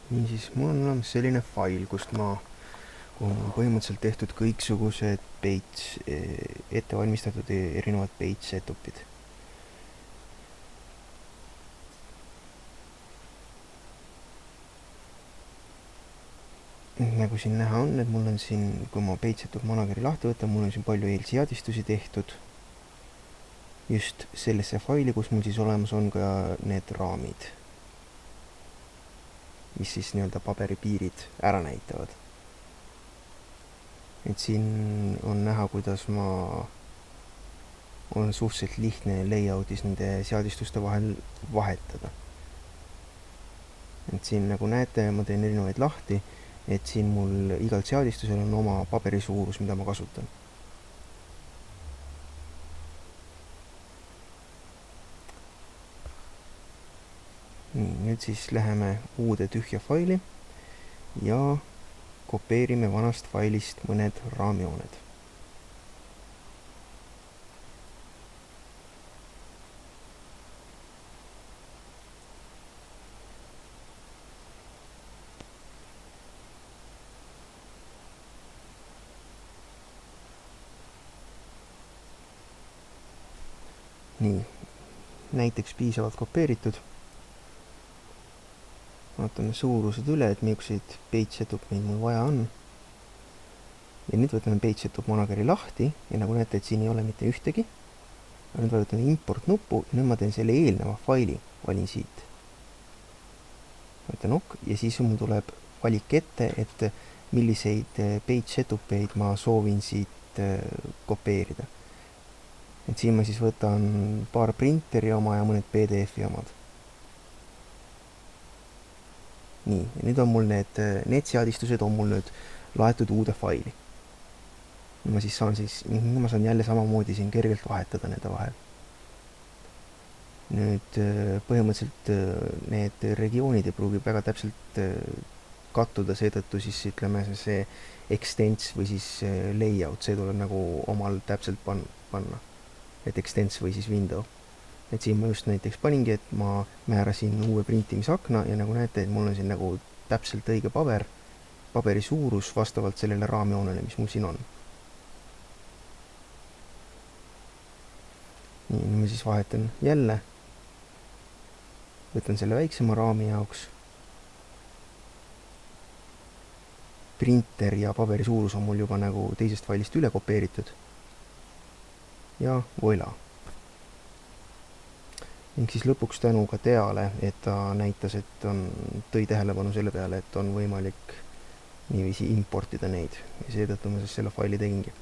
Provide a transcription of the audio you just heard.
Niisiis, mul on olemas selline fail, kuhu on põhimõtteliselt tehtud kõiksugused ette valmistatud erinevad page setup'id. Nagu siin näha on, et mul on siin, kui ma page setup manageri lahti võtan, mul on siin palju eelseadistusi tehtud just sellesse faili, kus mul siis olemas on ka need raamid, mis siis nii-öelda paberipiirid ära näitavad. Et siin on näha, kuidas ma on suhteliselt lihtne layoutis nende seadistuste vahel vahetada. Et siin nagu näete, ma teen erinevaid lahti, et siin mul igal seadistusel on oma paberi suurus, mida ma kasutan. Nii, nüüd siis läheme uude tühja faili ja kopeerime vanast failist mõned raamjooned. Nii, näiteks piisavalt kopeeritud. Vaatame suurused üle, et millised page setup meil mul vaja on. Ja nüüd võtame page setup manageri lahti ja nagu näete, et siin ei ole mitte ühtegi. Nüüd vajutan import nuppu ja nüüd ma teen selle eelneva faili, valin siit. Vajutan OK ja siis mul tuleb valik ette, et milliseid page setupeid ma soovin siit kopeerida. Et siin ma siis võtan paar printeri oma ja mõned PDF-i omad. Nii, ja nüüd on mul need seadistused on mul nüüd laetud uude faili. Ma saan jälle samamoodi siin kergelt vahetada nende vahel. Nüüd põhimõtteliselt need regioonid ei pruugi väga täpselt kattuda, seetõttu siis ütleme see extents või siis layout, see tuleb nagu omal täpselt panna. Et extents või siis window. Et siin ma just näiteks paningi, et ma määrasin uue printimisakna ja nagu näete, et mul on siin nagu täpselt õige paberi suurus vastavalt sellele raamjoonele, mis mul siin on. Nii, nüüd ma siis vahetan jälle. Võtan selle väiksema raami jaoks. Printer ja paberi suurus on mul juba nagu teisest failist üle kopeeritud. Ja voila. Ning siis lõpuks tänu ka Teale, et ta näitas, et tõi tähelepanu selle peale, et on võimalik niiviisi importida neid ja seetõttu ma siis selle faili tegingi.